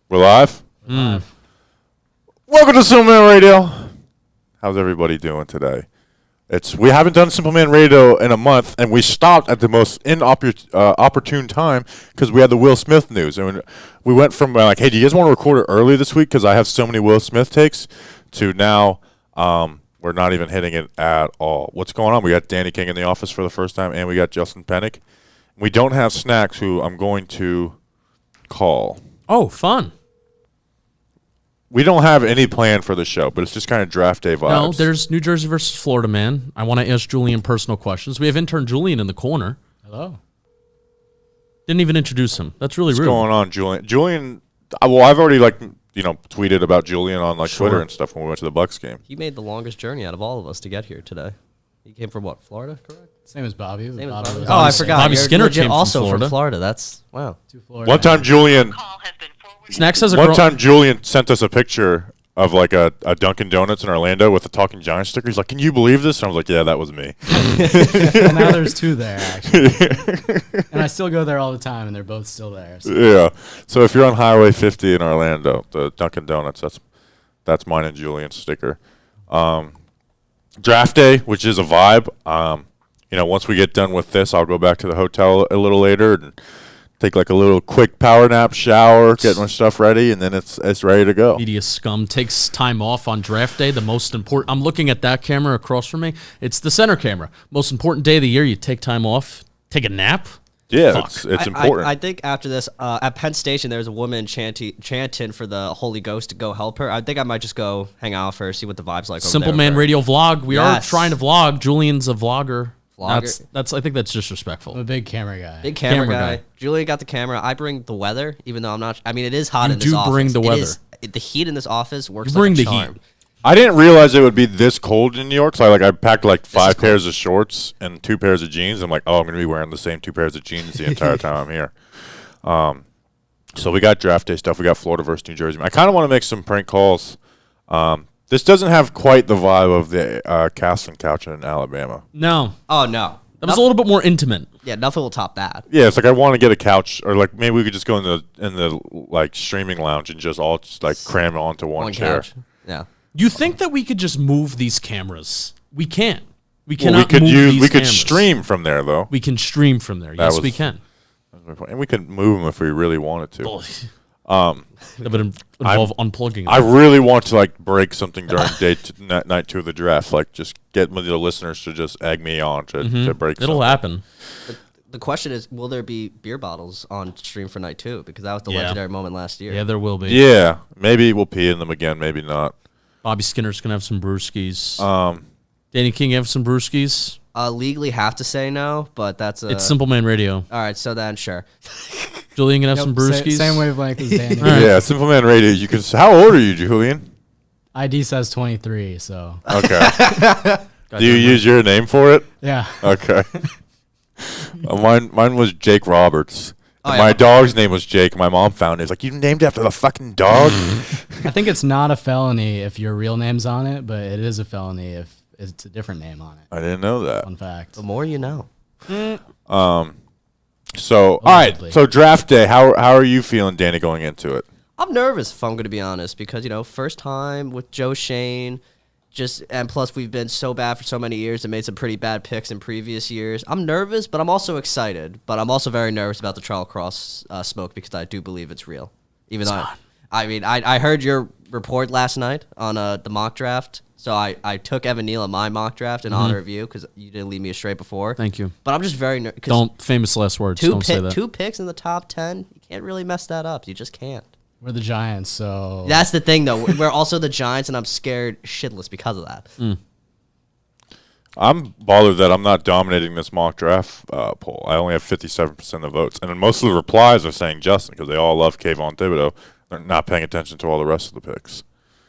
We're live? Welcome to Simple Man Radio. How's everybody doing today? We haven't done Simple Man Radio in a month, and we stopped at the most opportune time because we had the Will Smith news. And we went from like, hey, do you guys want to record it early this week because I have so many Will Smith takes, to now we're not even hitting it at all. What's going on? We got Danny King in the office for the first time, and we got Justin Pennick. We don't have Snacks, who I'm going to call. Oh, fun. We don't have any plan for the show, but it's just kind of draft day vibes. No, there's New Jersey versus Florida, man. I want to ask Julian personal questions. We have intern Julian in the corner. Hello. Didn't even introduce him. That's really rude. What's going on, Julian? Julian, well, I've already tweeted about Julian on Twitter and stuff when we went to the Bucks game. He made the longest journey out of all of us to get here today. He came from what, Florida, correct? Same as Bobby. Same as Bobby. Bobby. Oh, I forgot. Bobby You're Skinner came also from Florida. That's wow. One time, Julian. Snacks has a One time, Julian sent us a picture of like a Dunkin' Donuts in Orlando with a Talking Giant sticker. He's like, "Can you believe this?" And I was like, "Yeah, that was me." Well, now there's two there actually, and I still go there all the time, and they're both still there. So. Yeah. So if you're on Highway 50 in Orlando, the Dunkin' Donuts, that's mine and Julian's sticker. Draft day, which is a vibe. Once we get done with this, I'll go back to the hotel a little later and take like a little quick power nap, shower, get my stuff ready, and then it's ready to go. Media scum takes time off on draft day. The most important. I'm looking at that camera across from me. It's the center camera. Most important day of the year. You take time off, take a nap. Yeah, it's important. I think after this, at Penn Station, there's a woman chanting for the Holy Ghost to go help her. I think I might just go hang out with her, see what the vibe's like. Simple Man Radio vlog. We are trying to vlog. Julian's a vlogger. That's. I think that's disrespectful. I'm a big camera guy. Big camera guy. Julian got the camera. I bring the weather, even though I'm not. I mean, it is hot in this office. You do bring the weather. The heat in this office works. You bring like a the charm. heat. I didn't realize it would be this cold in New York, so I packed like 5 pairs of shorts and 2 pairs of jeans. I'm like, oh, I'm going to be wearing the same 2 pairs of jeans the entire time I'm here. So we got draft day stuff. We got Florida versus New Jersey. I kind of want to make some prank calls. This doesn't have quite the vibe of the casting couch in Alabama. No. Oh no. That was a little bit more intimate. Yeah, nothing will top that. Yeah, it's like I want to get a couch, or like maybe we could just go in the like streaming lounge and just all cram onto one chair. Couch. Yeah. You think that we could just move these cameras? We can't. We Well, cannot move these we could cameras. stream from there though. We can stream from there. Yes, we can. And we could move them if we really wanted to. That would involve unplugging them. I really want to break something during night 2 of the draft. Just get the listeners to just egg me on to break. It'll happen. The question is, will there be beer bottles on stream for night 2? Because that was the legendary moment last year. Yeah, there will be. Yeah, maybe we'll pee in them again. Maybe not. Bobby Skinner's gonna have some brewskis. Danny King have some brewskis. Legally have to say no, but that's It's Simple Man Radio. All right, so then sure. Julian can have some brewskis. Same wavelength as Danny. Right. Yeah, Simple Man Radio. You can. How old are you, Julian? ID says 23, so. Okay. Do you use your name for it? Yeah. Okay. Mine was Jake Roberts. Oh, yeah. My dog's name was Jake. My mom found it. It's like, you named after the fucking dog? I think it's not a felony if your real name's on it, but it is a felony if it's a different name on it. I didn't know that. Fun fact. The more you know. So, all right. So, draft day. How are you feeling, Danny, going into it? I'm nervous, if I'm going to be honest, because, first time with Joe Shane, and plus we've been so bad for so many years and made some pretty bad picks in previous years. I'm nervous, but I'm also excited. But I'm also very nervous about the Charles Cross smoke because I do believe it's real. Even though, I heard your report last night on the mock draft. So I took Evan Neal in my mock draft in honor of you because you didn't lead me astray before. Thank you. But I'm just very nervous. Don't famous last words. Don't say that. 2 picks in the top 10. You can't really mess that up. You just can't. We're the Giants, so. That's the thing, though. We're also the Giants, and I'm scared shitless because of that. I'm bothered that I'm not dominating this mock draft poll. I only have 57% of the votes. And then most of the replies are saying Justin because they all love Kayvon Thibodeau. They're not paying attention to all the rest of the picks.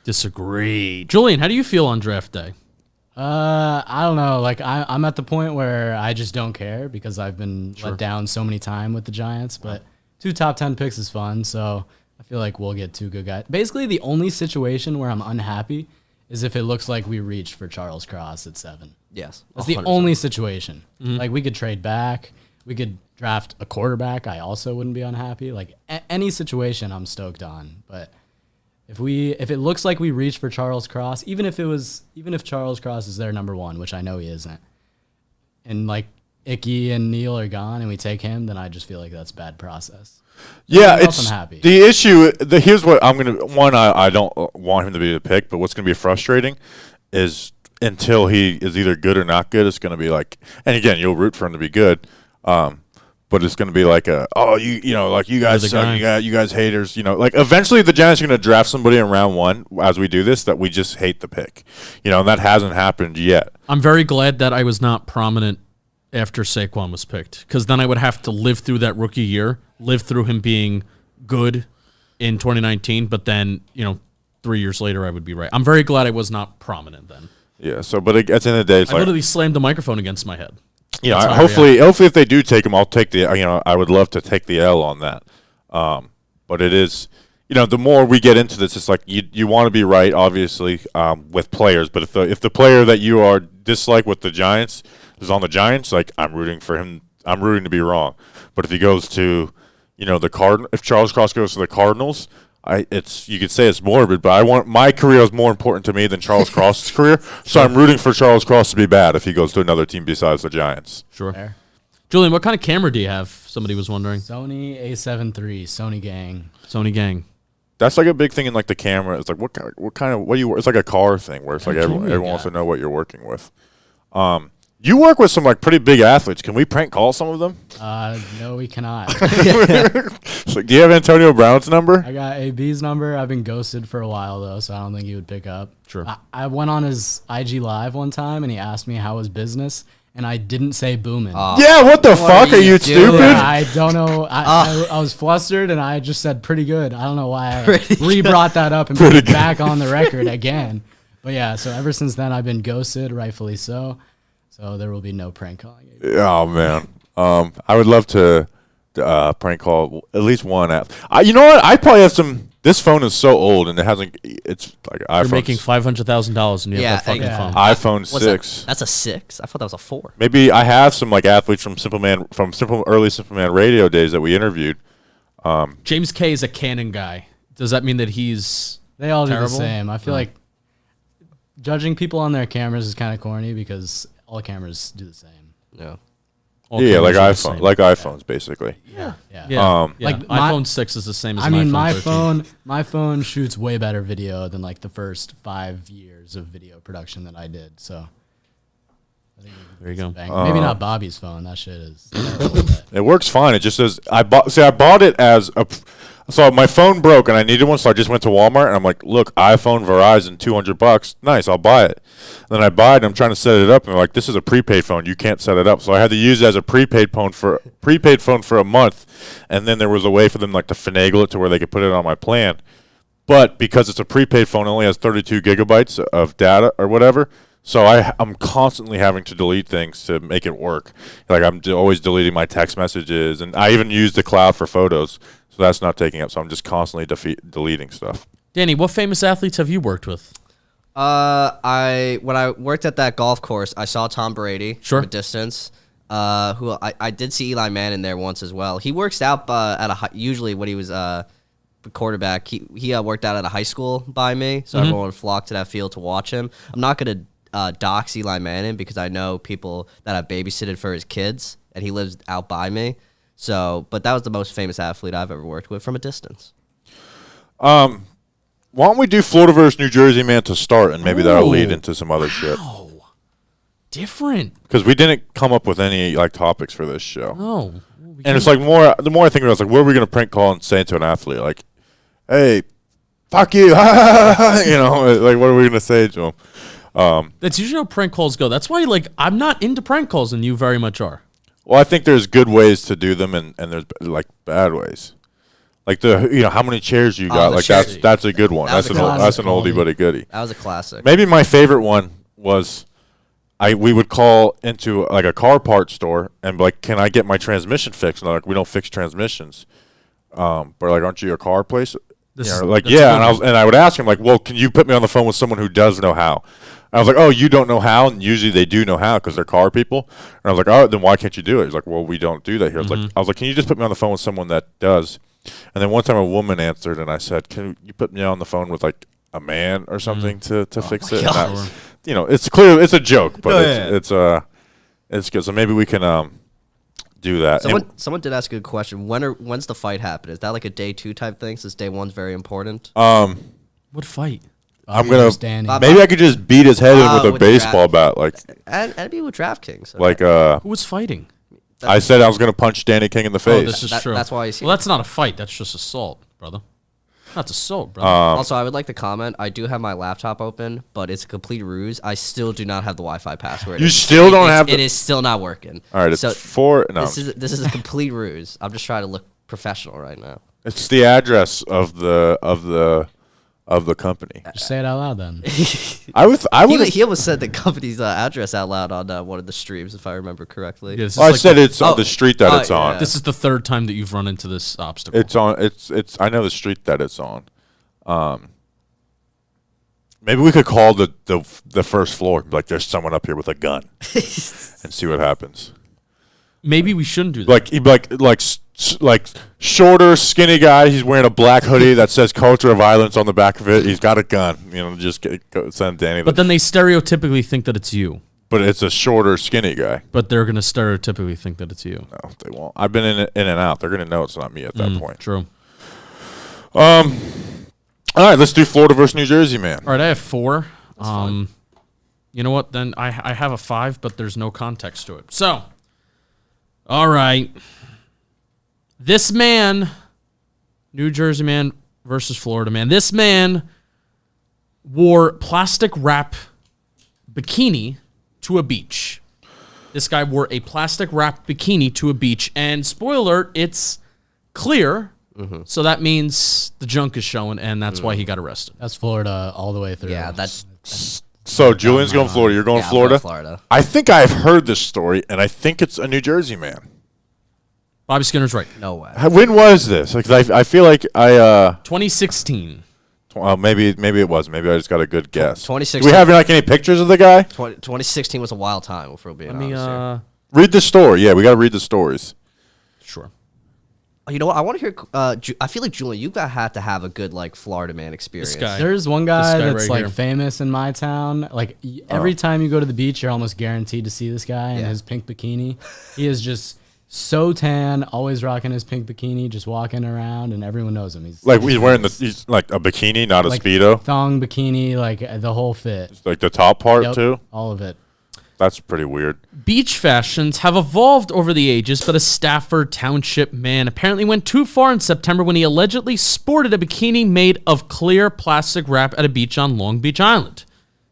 Disagree. Julian, how do you feel on draft day? I don't know. I'm at the point where I just don't care because I've been let down so many times with the Giants. But 2 top 10 picks is fun, so I feel like we'll get 2 good guys. Basically, the only situation where I'm unhappy is if it looks like we reached for Charles Cross at 7. Yes. That's the only situation. We could trade back. We could draft a quarterback. I also wouldn't be unhappy. any situation I'm stoked on. But if it looks like we reach for Charles Cross, even if Charles Cross is their number one, which I know he isn't, and like Icky and Neil are gone and we take him, then I just feel like that's bad process. Yeah, Everything else, it's I'm happy. the issue. Here's what I'm gonna. One, I don't want him to be the pick, but what's gonna be frustrating is until he is either good or not good, it's gonna be like. And again, you'll root for him to be good, but it's gonna be like you know, like you guys suck, you guys haters, you know, like eventually the Giants are gonna draft somebody in round 1 as we do this that we just hate the pick, you know, and that hasn't happened yet. I'm very glad that I was not prominent after Saquon was picked, because then I would have to live through that rookie year, live through him being good in 2019, but then, you know, 3 years later I would be right. I'm very glad I was not prominent then. Yeah. So, but at the end of the day, it's I literally slammed the microphone against my head. You know, hopefully if they do take him, I'll take the. You know, I would love to take the L on that. But it is, you know, the more we get into this, it's like you want to be right, obviously, with players. But if the player that you are dislike with the Giants is on the Giants, like I'm rooting for him. I'm rooting to be wrong. But if he goes to, you know, if Charles Cross goes to the Cardinals, you could say it's morbid, but my career is more important to me than Charles Cross's career. So I'm rooting for Charles Cross to be bad if he goes to another team besides the Giants. Sure. Fair. Julian, what kind of camera do you have? Somebody was wondering. Sony A7 III, Sony gang. Sony gang. That's like a big thing in like the camera. It's like what do you? It's like a car thing where it's like everyone wants to know what you're working with. You work with some like pretty big athletes. Can we prank call some of them? No, we cannot. So, do you have Antonio Brown's number? I got AB's number. I've been ghosted for a while though, so I don't think he would pick up. Sure. I went on his IG live one time and he asked me how was business, and I didn't say booming. Yeah, what the fuck? Are you stupid? Yeah, I don't know. I was flustered and I just said pretty good. I don't know why I re-brought that up and put it back on the record again. But yeah, so ever since then I've been ghosted, rightfully so. So there will be no prank calling. Oh man, I would love to prank call at least one app. You know what? I probably have some. This phone is so old and it hasn't. It's like iPhone. You're making $500,000 and you have that fucking phone. iPhone What's 6. That's a 6. I thought that was a 4. Maybe I have some like athletes from early Simple Man radio days that we interviewed. James K is a Canon guy. Does that mean that he's They all terrible? do the same. I feel like judging people on their cameras is kind of corny because all cameras do the same. Yeah. All Yeah, like cameras are the iPhone, same. like iPhones, basically. Yeah. Yeah. Like iPhone 6 is the same as I mean, my iPhone 13. my phone shoots way better video than like the first 5 years of video production that I did. So I think There you go. maybe not Bobby's phone. That shit is. It works fine. It just says I bought it as a. So my phone broke and I needed one, so I just went to Walmart and I'm like, look, iPhone, Verizon, $200. Nice, I'll buy it. And then I buy it and I'm trying to set it up and they're like, this is a prepaid phone. You can't set it up. So I had to use it as a prepaid phone for a month, and then there was a way for them like to finagle it to where they could put it on my plan. But because it's a prepaid phone, it only has 32 gigabytes of data or whatever. So I'm constantly having to delete things to make it work. Like I'm always deleting my text messages, and I even use the cloud for photos. So that's not taking up. So I'm just constantly deleting stuff. Danny, what famous athletes have you worked with? When I worked at that golf course, I saw Tom Brady Sure. from a distance. Who I did see Eli Manning there once as well. He works out usually when he was quarterback. He worked out at a high school by me, so everyone would flock to that field to watch him. I'm not gonna dox Eli Manning because I know people that have babysitted for his kids, and he lives out by me. So, but that was the most famous athlete I've ever worked with from a distance. Why don't we do Florida versus New Jersey, man, to start, and maybe that'll lead into some other shit. Different. Because we didn't come up with any like topics for this show. Oh. And it's like the more I think about it, it's like, what are we going to prank call and say to an athlete? Like, hey, fuck you. You know, like, what are we going to say to him? That's usually how prank calls go. That's why, like, I'm not into prank calls, and you very much are. Well, I think there's good ways to do them, and there's like bad ways. Like how many chairs you got? Like that's a good one. That's an oldie but a goodie. That was a classic. Maybe my favorite one was we would call into like a car part store and be like, can I get my transmission fixed? And they're like, we don't fix transmissions. But like, aren't you a car place? And I would ask him like, well, can you put me on the phone with someone who does know how? I was like, oh, you don't know how? And usually they do know how because they're car people. And I was like, oh, then why can't you do it? He's like, well, we don't do that here. I was like, can you just put me on the phone with someone that does? And And then one time a woman answered, and I said, "Can you put me on the phone with like a man or something to fix it?" And gosh. it's clear it's a joke, but Oh, it's good. So maybe we can do that. Someone did ask a good question. When's the fight happen? Is that like a day 2 type thing? Since day 1's very important. What fight? I'm gonna versus Danny. maybe I could just beat his head in with a with baseball bat, like And it'd be with DraftKings. So like Who was fighting? I said I was gonna punch Danny King in the Oh, face. this is true. that's why he's here. Well, that's not a fight. That's just assault, brother. That's assault, brother. Also, I would like to comment. I do have my laptop open, but it's a complete ruse. I still do not have the Wi-Fi password. You still don't have It is still not working. All right, it's So 4. No, this is a complete ruse. I'm just trying to look professional right now. it's the address of the company. Just say it out loud then. I would. He almost said the company's address out loud on one of the streams, if I remember correctly. Yeah, this is I like said the- it's on the street that it's on. yeah. This is the third time that you've run into this obstacle. It's on. It's. I know the street that it's on. Maybe we could call the first floor. Like, there's someone up here with a gun, and see what happens. Maybe we shouldn't do that. Like shorter, skinny guy. He's wearing a black hoodie that says "Culture of Violence" on the back of it. He's got a gun. Just send Danny. But then they stereotypically think that it's you. But it's a shorter, skinny guy. But they're gonna stereotypically think that it's you. No, they won't. I've been in and out. They're gonna know it's not me at that point. True. All right, let's do Florida versus New Jersey, man. All right, I have 4. You know what? Then I have a 5, but there's no context to it. So, all right. This man, New Jersey man versus Florida man. This man wore plastic wrap bikini to a beach. This guy wore a plastic wrap bikini to a beach. And spoiler alert, it's clear. So that means the junk is showing, and that's why he got arrested. That's Florida all the way through. Yeah, that's So Julian's going Florida. You're going yeah, I'm Florida. going Florida. I think I've heard this story, and I think it's a New Jersey man. Bobby Skinner's right. No way. When was this? Because I feel like 2016. maybe it was. Maybe I just got a good guess. 2016. Do we have like any pictures of the guy? 2016 was a wild time, if we're being Let me, honest here. Read the story. Yeah, we got to read the stories. Sure. You know what? I want to hear. I feel like Julian, you have to have a good like Florida man experience. This guy. There's one guy This guy that's right like here. famous in my town. Like every time you go to the beach, you're almost guaranteed to see this guy in Yeah. his pink bikini. He is just so tan, always rocking his pink bikini, just walking around, and everyone knows him. He's Like he's wearing he's like a bikini, not a like speedo. thong bikini, like the whole fit. Like the top part Yep, too. all of it. That's pretty weird. Beach fashions have evolved over the ages, but a Stafford Township man apparently went too far in September when he allegedly sported a bikini made of clear plastic wrap at a beach on Long Beach Island.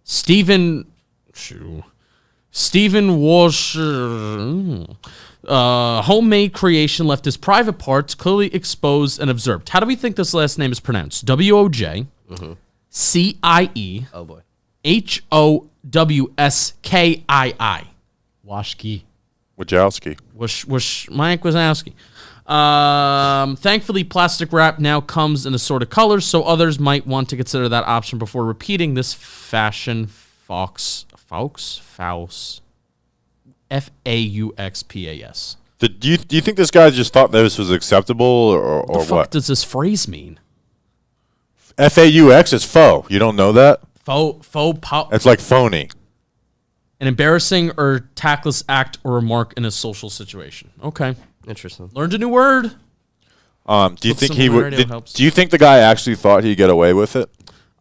Stephen Washer, homemade creation left his private parts clearly exposed and observed. How do we think this last name is pronounced? WOJCIE. Oh boy. HOWSKII. Washki. Wachowski. Mike Wazowski. Thankfully, plastic wrap now comes in assorted colors, so others might want to consider that option before repeating this fashion Faux. FAUXPAS. Do you think this guy just thought this was acceptable or What the fuck what? does this phrase mean? FAUX is faux. You don't know that? Faux pas. It's like phony. An embarrassing or tactless act or remark in a social situation. Okay. Interesting. Learned a new word. Do you Put think some he would? radio helps. Do you think the guy actually thought he'd get away with it?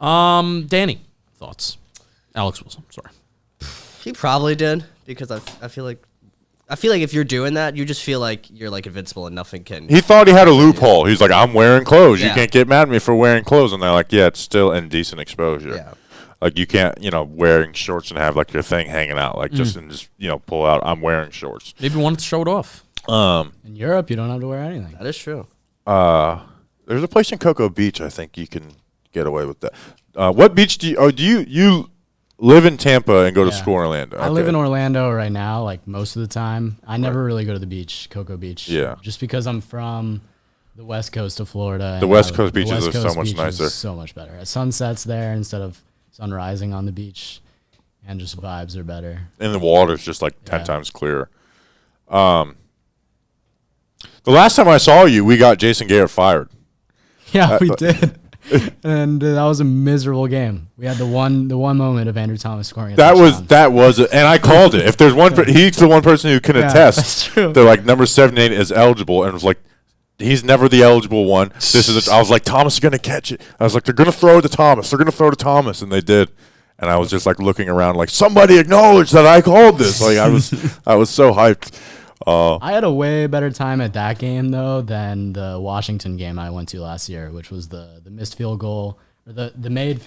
Danny, thoughts? Alex Wilson, sorry. He probably did because I feel like if you're doing that, you just feel like you're like invincible and nothing can. He thought he had a loophole. He's like, I'm wearing clothes. You Yeah. can't get mad at me for wearing clothes. And they're like, yeah, it's still indecent exposure. Yeah. Like you can't, wearing shorts and have like your thing hanging out, like just pull out. I'm wearing shorts. Maybe wanted to show it off. In Europe, you don't have to wear anything. That is true. There's a place in Cocoa Beach. I think you can get away with that. What beach do you? Oh, do you live in Tampa and go to Yeah. school in Orlando? I live Okay. in Orlando right now, like most of the time. I never really go to the beach, Cocoa Beach. Yeah. Just because I'm from the west coast of Florida. The and West I- Coast the beaches West are so Coast much beach is nicer. So much better. Sunsets there instead of sun rising on the beach, and just vibes are better. And the water's just like 10 Yeah. times clearer. The last time I saw you, we got Jason Garrett fired. Yeah, we did. And that was a miserable game. We had the one moment of Andrew Thomas scoring. That was, and I called it. If there's one, he's the one person who can attest. That's true. They're like number 78 is eligible, and it was like he's never the eligible one. I was like, Thomas is gonna catch it. I was like, they're gonna throw it to Thomas. They're gonna throw it to Thomas, and they did. And I was just like looking around, like somebody acknowledge that I called this. Like I was so hyped. I had a way better time at that game though than the Washington game I went to last year, which was the missed field goal or the missed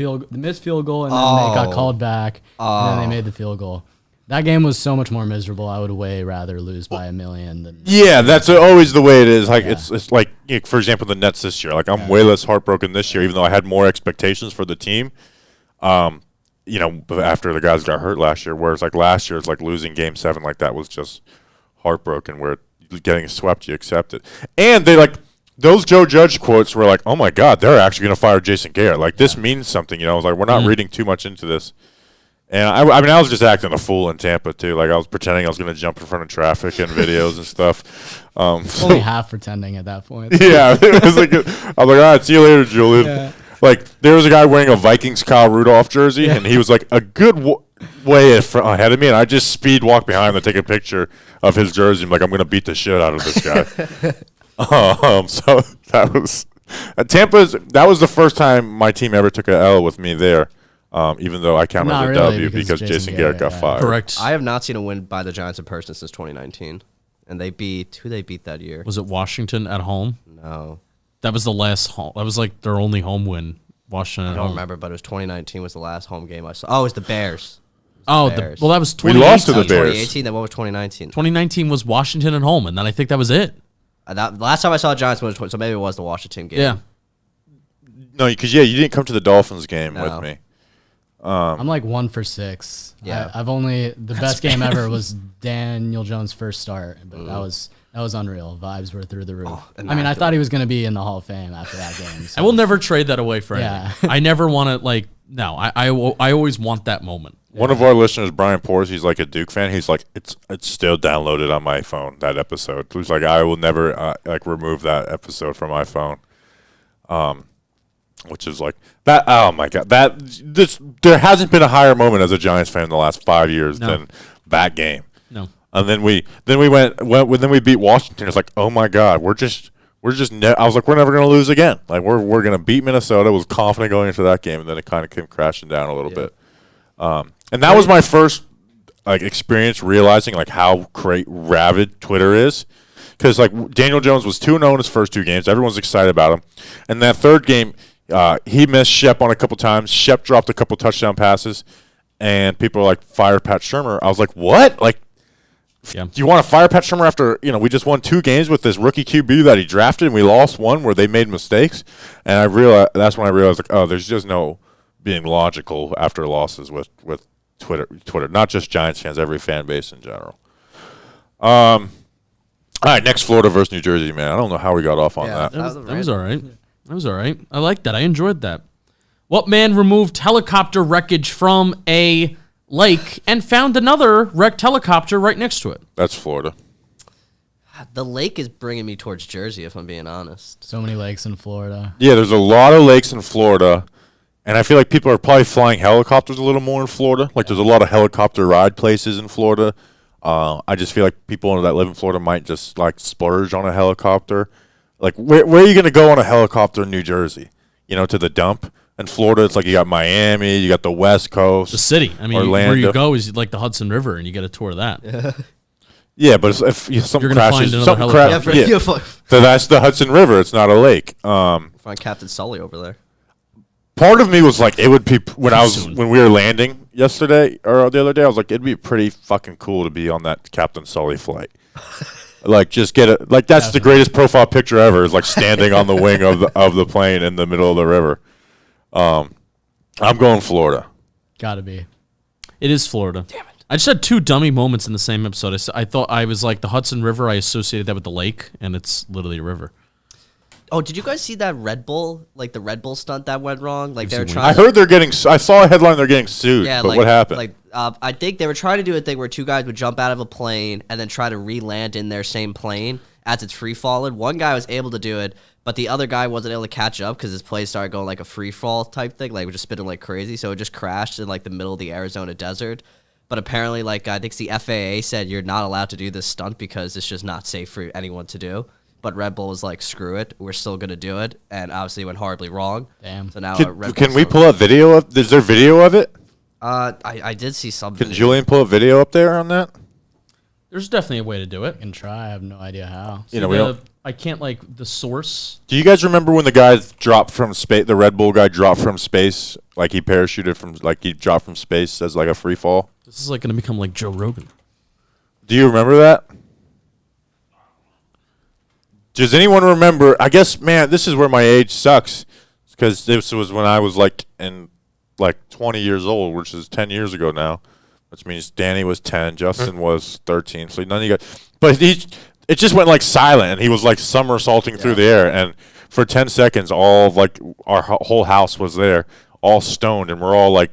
field goal, and then they got called back, and then they made the field goal. That game was so much more miserable. I would way rather lose by 1 million than. Yeah, that's always the way it is. Like it's like, for example, the Nets this year. Like I'm way less heartbroken this year, even though I had more expectations for the team. After the guys got hurt last year, whereas like last year, it's like losing Game 7 like that was just heartbroken. Where getting swept, you accept it. And they like those Joe Judge quotes were like, "Oh my God, they're actually going to fire Jason Garrett." Like this means something, I was like, we're not reading too much into this. And I was just acting a fool in Tampa too. Like I was pretending I was going to jump in front of traffic and videos and stuff. Only half pretending at that point. Yeah, it was like I was like, all right, see you later, Julian. Yeah. Like there was a guy wearing a Vikings Kyle Rudolph jersey, and he was like a good way ahead of me, and I just speed walk behind him to take a picture of his jersey. I'm like, I'm going to beat the shit out of this guy. So that was that was the first time my team ever took an L with me there. Even though I counted as a W because Jason Garrett got fired. Correct. I have not seen a win by the Giants in person since 2019, and they beat that year. Was it Washington at home? No, that was the last home. That was like their only home win. Washington. I don't remember, but it was 2019 was the last home game I saw. Oh, it was the Bears. Well, that was 2018. We lost to the Bears. 2018. Then what was 2019? 2019 was Washington at home, and then I think that was it. Last time I saw Giants was so maybe it was the Washington game. Yeah. No, because you didn't come to the Dolphins game with me. I'm like 1 for 6. Yeah, the best game ever was Daniel Jones' first start, but that was unreal. Vibes were through the roof. I thought he was going to be in the Hall of Fame after that game. So. I will never trade that away for anything. I never want to I always want that moment. One of our listeners, Brian Pors, he's like a Duke fan. He's like, it's still downloaded on my phone, that episode. He's like, I will never remove that episode from my phone. Which is like that. Oh my God! There hasn't been a higher moment as a Giants fan in the last 5 years than that game. No. And then we beat Washington. It's like, oh my God, I was like, we're never gonna lose again. Like we're gonna beat Minnesota. I was confident going into that game, and then it kind of came crashing down a little bit. And that was my first experience realizing how rabid Twitter is. Because Daniel Jones was 2-0 in his first 2 games. Everyone's excited about him. And that third game, he missed Shep on a couple times. Shep dropped a couple touchdown passes. And people were like, fire Pat Shurmur. I was like, what? Do you want to fire Pat Shurmur after, we just won 2 games with this rookie QB that he drafted and we lost one where they made mistakes? And that's when I realized, there's just no being logical after losses with Twitter. Not just Giants fans, every fan base in general. All right, next Florida versus New Jersey, man. I don't know how we got off on that. That was all right. That was all right. I liked that. I enjoyed that. What man removed helicopter wreckage from a lake and found another wrecked helicopter right next to it? That's Florida. The lake is bringing me towards Jersey, if I'm being honest. So many lakes in Florida. Yeah, there's a lot of lakes in Florida, and I feel like people are probably flying helicopters a little more in Florida. There's a lot of helicopter ride places in Florida. I just feel like people that live in Florida might just splurge on a helicopter. Where are you going to go on a helicopter in New Jersey? To the dump. In Florida, it's you got Miami, you got the West Coast. The city. I mean, Orlando. where you go is the Hudson River, and you get a tour of that. Yeah, but if something crashes, something crashes. Yeah. So that's the Hudson River. It's not a lake. Find Captain Sully over there. Part of me was like, it would be when we were landing yesterday or the other day. I was like, it'd be pretty fucking cool to be on that Captain Sully flight. Just get it. That's the greatest profile picture ever. Is standing on the wing of the plane in the middle of the river. I'm going Florida. Gotta be. It is Florida. Damn it! I just had 2 dummy moments in the same episode. I thought I was the Hudson River. I associated that with the lake, and it's literally a river. Oh, did you guys see that Red Bull, the Red Bull stunt that went wrong? They were trying. I heard they're getting. I saw a headline they're getting sued. Yeah, but what happened? I think they were trying to do a thing where 2 guys would jump out of a plane and then try to re-land in their same plane, as it's free falling. One guy was able to do it, but the other guy wasn't able to catch up because his plane started going like a free fall type thing, like just spinning like crazy. So it just crashed in like the middle of the Arizona desert. But apparently, like I think the FAA said you're not allowed to do this stunt because it's just not safe for anyone to do. But Red Bull was like, screw it, we're still gonna do it, and obviously it went horribly wrong. Damn. So now Can we pull up video of? Is there video of it? I did see something. Can Julian pull a video up there on that? There's definitely a way to do it. I can try. I have no idea how. You know, we don't. I can't like the source. Do you guys remember when the guy dropped from space? The Red Bull guy dropped from space, like he parachuted from, like he dropped from space as like a free fall. This is like going to become like Joe Rogan. Do you remember that? Does anyone remember? I guess, man, this is where my age sucks, because this was when I was like in like 20 years old, which is 10 years ago now, which means Danny was 10, Justin was 13. So none of you guys, but it just went like silent, and he was like somersaulting through the air, and for 10 seconds, all like our whole house was there, all stoned, and we're all like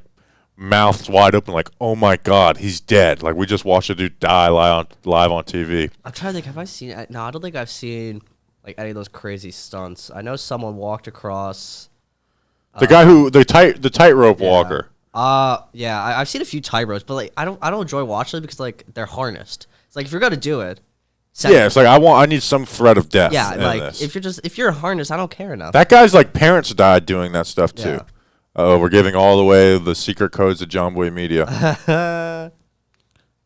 mouths wide open, like, oh my God, he's dead. Like we just watched a dude die live on TV. I'm trying to think. Have I seen it? No, I don't think I've seen like any of those crazy stunts. I know someone walked across. The guy who the tightrope walker. Yeah, I've seen a few tightropes, but like I don't enjoy watching them because like they're harnessed. It's like if you're gonna do it, it's like I need some threat of death. Yeah, in like this. if you're harnessed, I don't care enough. That guy's like parents died doing that stuff too. Yeah. Oh, we're giving all away the secret codes of Jomboy Media.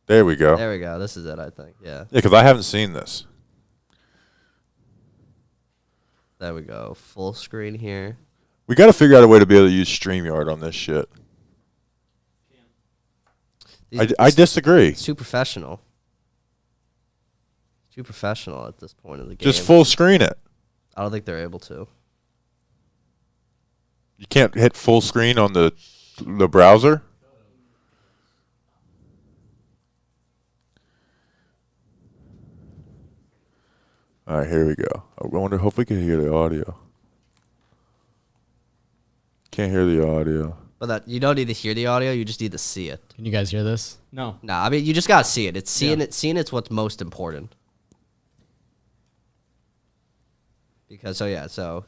There we go. There we go. This is it, I think. Yeah. Yeah, because I haven't seen this. There we go. Full screen here. We got to figure out a way to be able to use StreamYard on this shit. I disagree. It's too professional. Too professional at this point of the game. Just full screen it. I don't think they're able to. You can't hit full screen on the browser. All right, here we go. I wonder, hope we can hear the audio. Can't hear the audio. But you don't need to hear the audio. You just need to see it. Can you guys hear this? No. Nah, I mean you just gotta see it. It's seeing it. Seeing it's what's most important. Because so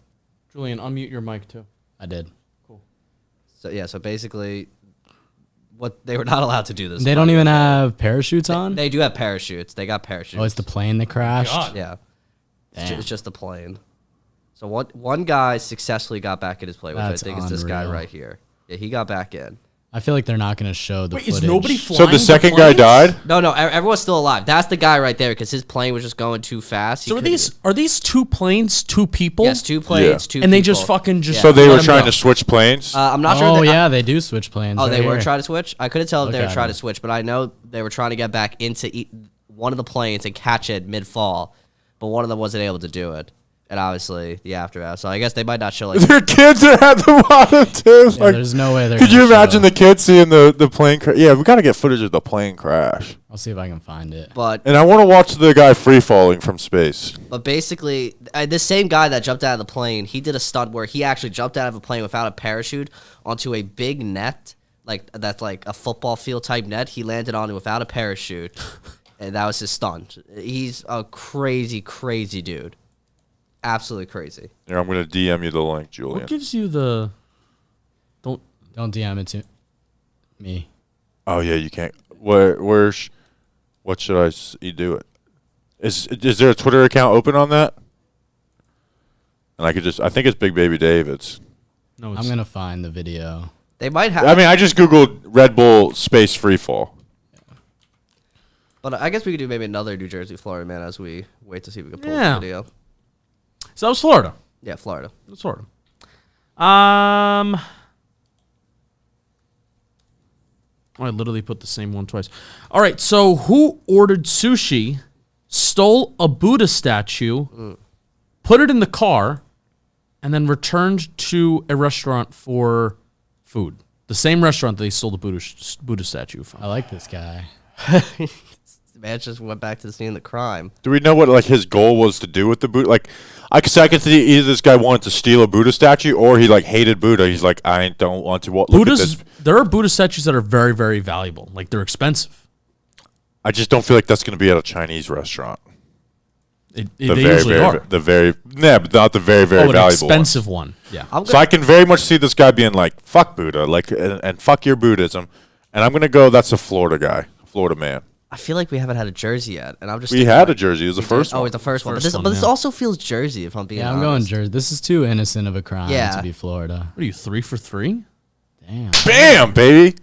Julian, unmute your mic too. I did. Cool. So basically, what they were not allowed to do this. They don't even have parachutes on? They do have parachutes. They got parachutes. Oh, it's the plane that crashed? God. Yeah. Damn. It's just the plane. So one guy successfully got back in his plane, which That's I think is this guy unreal. right here. Yeah, he got back in. I feel like they're not going to show the Wait, footage. is nobody flying? So the second guy died? No, everyone's still alive. That's the guy right there because his plane was just going too fast. So are these two planes, two people? Yes, two planes, Yeah. two And they people. just fucking just. So they let were him trying go. to switch planes? I'm not sure. Oh, that, yeah, they do switch planes. Oh, right they were here. trying to switch? I couldn't tell if they Look were at trying him. to switch, but I know they were trying to get back into one of the planes and catch it mid-fall, but one of them wasn't able to do it. And obviously, the aftermath. So I guess they might not show like. Their kids are at the bottom too. Yeah, Like, there's no way they're could you gonna imagine show. the kids seeing the plane crash? Yeah, we got to get footage of the plane crash. I'll see if I can find it. But And I want to watch the guy free falling from space. basically, this same guy that jumped out of the plane, he did a stunt where he actually jumped out of a plane without a parachute onto a big net, like that's like a football field type net. He landed on it without a parachute, and that was his stunt. He's a crazy, crazy dude. Absolutely crazy. Here, I'm going to DM you the link, Julian. What gives you the? Don't. Don't DM it to me. Oh yeah, you can't. What should I do it? Is there a Twitter account open on that? And I think it's Big Baby David's. No, it's, I'm going to find the video. They might have. I mean, I just Googled Red Bull space free fall. But I guess we could do maybe another New Jersey, Florida man as we wait to see if we can pull Yeah. the video. So that was Florida. Yeah, Florida. That was Florida. I literally put the same one twice. All right. So who ordered sushi, stole a Buddha statue, put it in the car, and then returned to a restaurant for food? The same restaurant that they stole the Buddha statue from. I like this guy. The man just went back to the scene of the crime. Do we know what like his goal was to do with the Buddha? Like, I could see either this guy wanted to steal a Buddha statue, or he like hated Buddha. He's like, I don't want to. Look at Buddha's. this. There are Buddha statues that are very, very valuable. Like they're expensive. I just don't feel like that's going to be at a Chinese restaurant. They usually are. But not the very, very an valuable expensive one. Yeah. So I can very much see this guy being like, fuck Buddha, like, and fuck your Buddhism. And I'm going to go, that's a Florida guy, Florida man. I feel like we haven't had a jersey yet, and I'm just. We had a jersey. It was the first one. Oh, it's the first one. First But one, this yeah. also feels Jersey, if I'm being honest. I'm going Jersey. This is too innocent of a crime Yeah. to be Florida. What are you, 3 for 3? Damn. Bam, baby.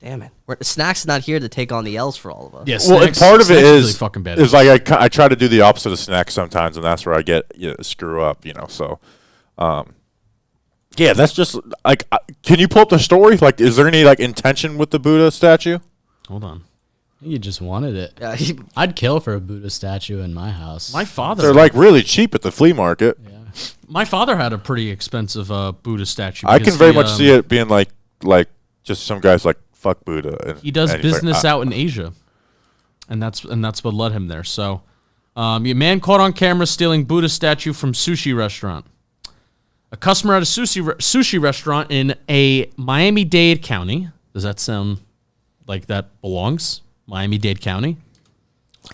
Damn it. Snacks is not here to take on the L's for all of us. Yeah, Well, and part of it really is fucking bad. is like I try to do the opposite of Snacks sometimes, and that's where I get screw up, So, yeah, that's just like. Can you pull up the story? Like, is there any like intention with the Buddha statue? Hold on. You just wanted it. Yeah, I'd kill for a Buddha statue in my house. My father. They're like really cheap at the flea market. Yeah. My father had a pretty expensive Buddha statue. I can because very much see it being like just some guys like fuck Buddha. And, He does and he's like, business out in Asia, and that's what led him there. So, a man caught on camera stealing Buddha statue from sushi restaurant. A customer at a sushi restaurant in a Miami-Dade County. Does that sound like that belongs? Miami-Dade County.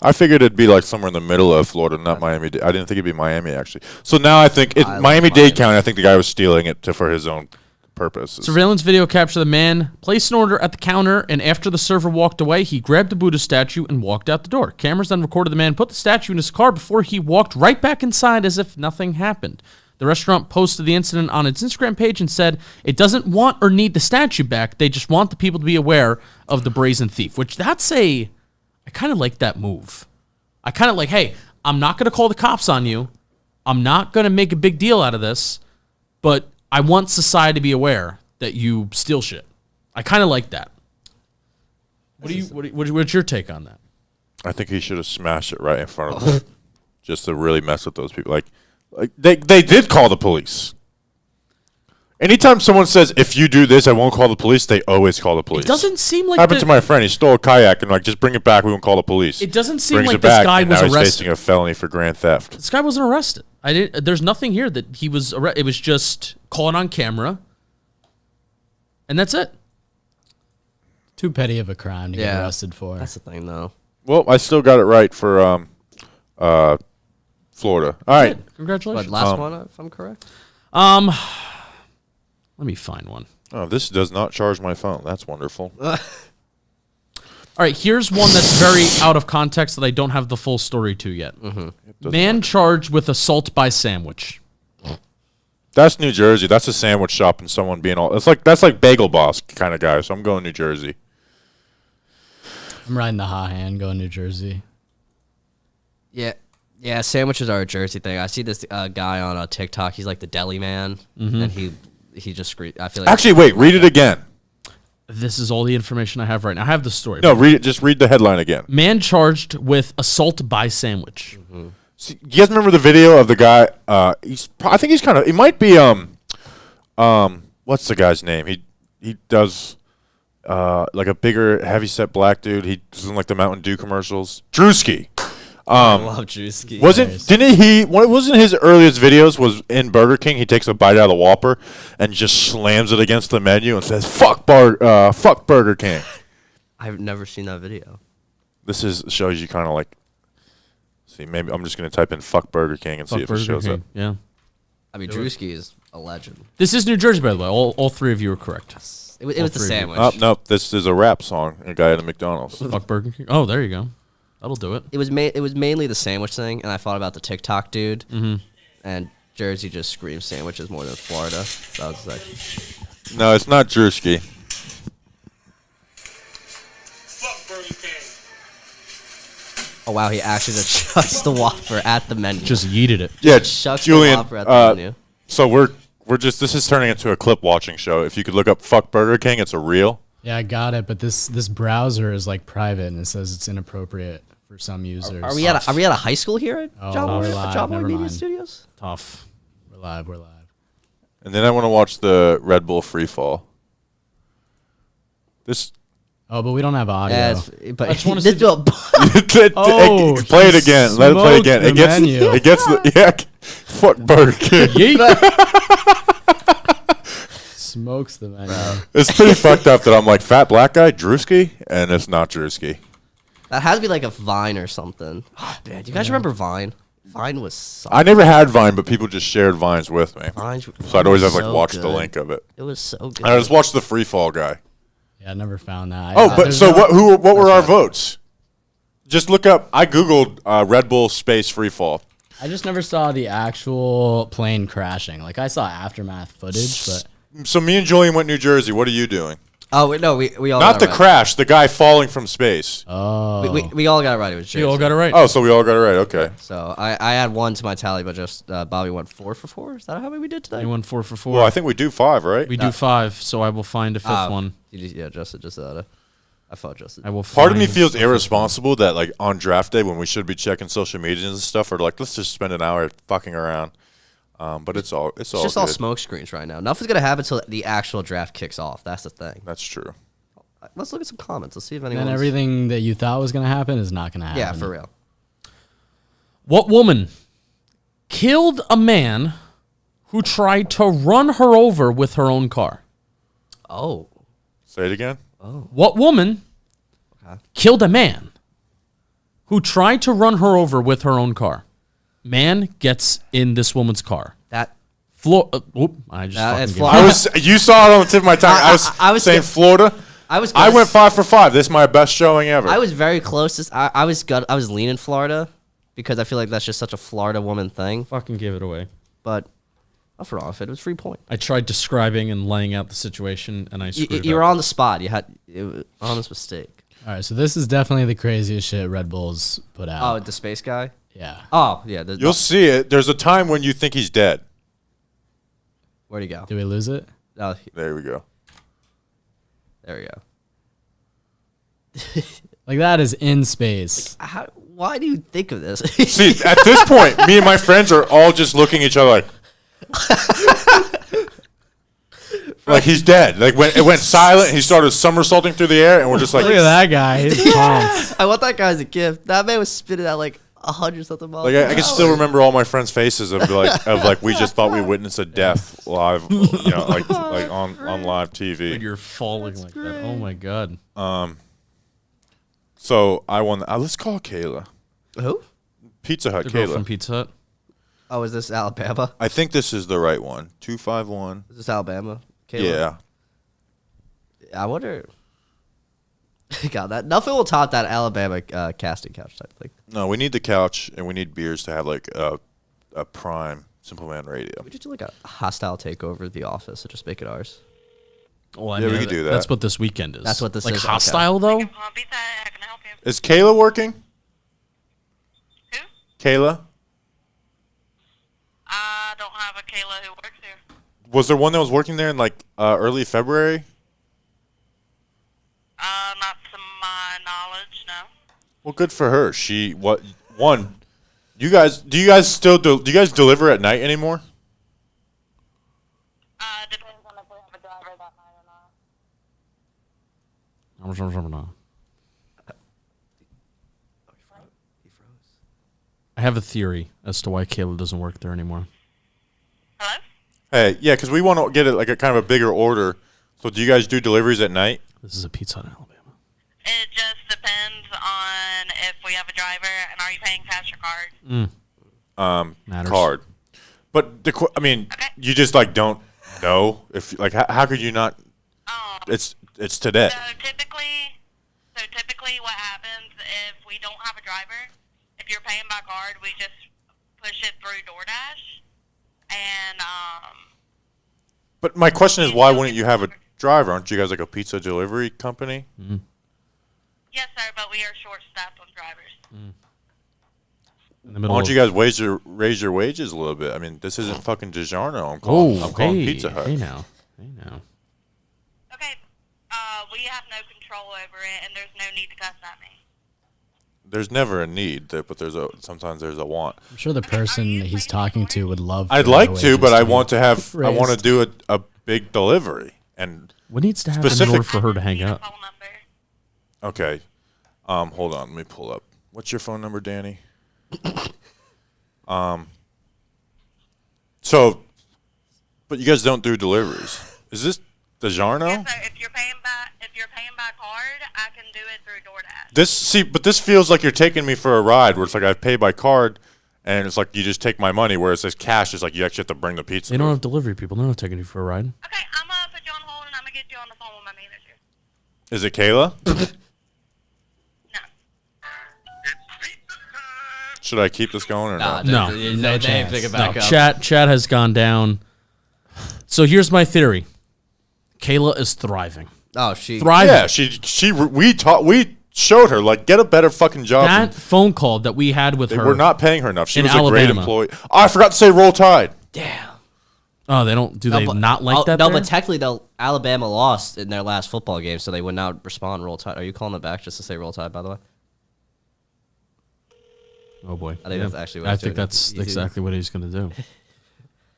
I figured it'd be like somewhere in the middle of Florida, not Miami. I didn't think it'd be Miami actually. So now I think I love Miami-Dade Miami. County. I think the guy was stealing it for his own purposes. Surveillance video captured the man place an order at the counter, and after the server walked away, he grabbed the Buddha statue and walked out the door. Cameras then recorded the man put the statue in his car before he walked right back inside as if nothing happened. The restaurant posted the incident on its Instagram page and said it doesn't want or need the statue back. They just want the people to be aware of the brazen thief, which I kind of like that move. I kind of like, hey, I'm not going to call the cops on you. I'm not going to make a big deal out of this, but I want society to be aware that you steal shit. I kind of like that. What's your take on that? I think he should have smashed it right in front of them, just to really mess with those people. Like they did call the police. Anytime someone says, if you do this, I won't call the police, they always call the police. It doesn't seem like happened to my friend. He stole a kayak and like, just bring it back. We won't call the police. It doesn't seem Brings like it this back, guy and was now he's arrested. facing a felony for grand theft. This guy wasn't arrested. There's nothing here that he was arrested. It was just caught on camera, and that's it. Too petty of a crime to get arrested for. That's the thing, though. Well, I still got it right for Florida. All right. Good. Congratulations. But last one, if I'm correct. Let me find one. Oh, this does not charge my phone. That's wonderful. All right, here's one that's very out of context that I don't have the full story to yet. Man charged with assault by sandwich. That's New Jersey. That's a sandwich shop and someone being all. That's like Bagel Boss kind of guy. So I'm going New Jersey. I'm riding the hot hand going New Jersey. Yeah, sandwiches are a Jersey thing. I see this guy on TikTok. He's like the deli man, and he just screamed. I feel like Actually, wait. Read it again. This is all the information I have right now. I have the story. No, read it. Just read the headline again. Man charged with assault by sandwich. See, you guys remember the video of the guy? I think he's kind of. He might be. What's the guy's name? He does. Like a bigger, heavy-set black dude. He does in like the Mountain Dew commercials. Drewski. I love Drewski. Wasn't his earliest videos was in Burger King? He takes a bite out of the Whopper and just slams it against the menu and says fuck Burger King. I've never seen that video. This shows you kind of like. See, maybe I'm just gonna type in fuck Burger King and see if it shows up. Yeah. I mean, Drewski is a legend. This is New Jersey, by the way. All three of you are correct. It was the three of you. sandwich. Oh, no, this is a rap song. A guy at a McDonald's. Fuck Burger King. Oh, there you go. That'll do it. It was mainly the sandwich thing, and I thought about the TikTok dude. And Jersey just screams sandwiches more than Florida. So I was like, No, it's not Drewski. Fuck Burger King. oh wow, he actually just chucks the Whopper at the menu. Just yeeted it. Yeah, Shucks the Julian. Whopper at the menu. So we're just. This is turning into a clip watching show. If you could look up "fuck Burger King," it's a reel. Yeah, I got it, but this browser is like private and it says it's inappropriate for some users. Are we at a high school here at Oh, Jomboy we're live. Jomboy Never Media mind. Studios? Tough. We're live. And then I want to watch the Red Bull free fall. This. Oh, but we don't have audio. Yeah, but I just wanna see Oh, play it again. Let it play smoked again. the It gets. menu. It gets the. Yeah. Fuck Burger King. Smokes the menu. It's pretty fucked up that I'm like fat black guy Drewski, and it's not Drewski. that has to be like a Vine or something. Oh, man, do you guys remember Vine? Vine was so I never had Vine, but people just shared Vines with me. So I'd always have like so watch the good. link of it. It was so good. And I just watched the free fall guy. Yeah, I never found that. Oh, but There's so no- what were our votes? Just look up. I googled Red Bull space free fall. I just never saw the actual plane crashing. Like I saw aftermath footage, but So me and Julian went New Jersey. What are you doing? Oh wait, no, we all Not got the it right. crash, the guy falling from space. We all got it right. It was Jason. You all got it right. Oh, so we all got it right. Okay. So I had 1 to my tally, but just Bobby went 4 for 4. Is that how many we did today? You won 4 for 4. Well, I think we do 5, right? we do 5, so I will find a 5th one. Yeah, Justin just I thought Justin. I will. Part of me find feels the 5th one. irresponsible that like on draft day when we should be checking social media and stuff, or like let's just spend an hour fucking around. But it's all It's just all good. smoke screens right now. Nothing's gonna happen until the actual draft kicks off. That's the thing. That's true. Let's look at some comments. Let's see if then anyone. everything that you thought was gonna happen is not gonna happen. Yeah, for real. What woman killed a man who tried to run her over with her own car? Oh, Say it again. What woman killed a man who tried to run her over with her own car? Man gets in this woman's car. that. I just fucking it's gave Florida. up. You saw it on the tip of my tongue. I was saying scared. Florida. I was. I gonna went s- 5 for 5. This is my best showing ever. I was very close. I was leaning Florida because I feel like that's just such a Florida woman thing. Fucking gave it away. But I'm wrong if it was free point. I tried describing and laying out the situation, and I screwed You up. were on the spot. You had it was honest mistake. All right, so this is definitely the craziest shit Red Bull's put Oh, out. the space guy. Yeah. Oh yeah. You'll see it. There's a time when you think he's dead. Where'd he go? Did we lose it? Oh, There we go. there we go. Like that is in space. Why do you think of this? See, at this point, me and my friends are all just looking at each other like he's dead. Like when it went silent, he started somersaulting through the air, and we're just like, Look at that guy. He's pumped. I want that guy as a gift. That man was spitting out like 100 something miles. Like I can still remember all my friends' faces of like we just thought we witnessed a death live, like on live When TV. you're falling like that. Oh my god. So I won. Let's call Kayla. Who? Pizza Hut The girl from Kayla. Pizza Hut. Oh, is this Alabama? I think this is the right one. 251. Is this Alabama? Kayla? Yeah. I wonder. God, that nothing will top that Alabama casting couch type thing. No, we need the couch and we need beers to have like a prime Simple Man Radio. We just do like a hostile takeover of the office and just make it ours. Well, I Yeah, we mean, could do that. That's what this weekend is. That's what this like is, okay. hostile though. Pizza, how can I help you? Is Kayla working? Who? Kayla? I don't have a Kayla who works here. Was there one that was working there in like early February? Not to my knowledge, no. Well, good for her. Do you guys still do you guys deliver at night anymore? Depends on if we have a driver that night or not. He froze. I have a theory as to why Kayla doesn't work there anymore. Hello? Hey, yeah, because we want to get it like a kind of a bigger order. So do you guys do deliveries at night? This is a Pizza Hut in Alabama. It just depends on if we have a driver and are you paying cash or card? Matters. Card. But I mean, Okay. you just like don't know if like how could you not? Oh, It's today. so typically what happens if we don't have a driver, if you're paying by card, we just push it through DoorDash. And, But my question is, why wouldn't you have a driver? Aren't you guys like a pizza delivery company? yes, sir, but we are short-staffed on drivers. In the middle Why don't of, you guys raise your wages a little bit? I mean, this isn't fucking DiGiorno. I'm calling hey, Pizza Hut. Hey now. Okay, we have no control over it, and there's no need to cuss at me. There's never a need, but sometimes there's a want. I'm sure the person he's talking to would love. I'd for like their to, wages but I be want to have. I want to raised. do a big delivery. And What needs to happen in Specific- order for her to hang Need a up? phone number. okay, hold on. Let me pull up. What's your phone number, Danny? So, but you guys don't do deliveries. Is this DiGiorno? Yes, sir. If you're paying by card, I can do it through DoorDash. But this feels like you're taking me for a ride where it's like I pay by card And it's like you just take my money, whereas this cash is like you actually have to bring the pizza. They don't have delivery people. They're not taking you for a ride. Okay, I'm gonna put you on hold and I'm gonna get you on the phone with my manager. Is it Kayla? No. Should I keep this going or not? No. No chance. Pick it No, back up. chat has gone down. So here's my theory. Kayla is thriving. Oh, she. Thriving. Yeah, we showed her like get a better fucking job. That phone call that we had with her. We're not paying her enough. She in was a great Alabama. employee. Oh, I forgot to say Roll Tide. Damn. Oh, they don't. Do they not like that? No, there? but technically, Alabama lost in their last football game, so they would not respond. Roll Tide. Are you calling them back just to say Roll Tide? By the way. Oh boy. I think that's actually what I he's think doing. that's exactly what he's going to do.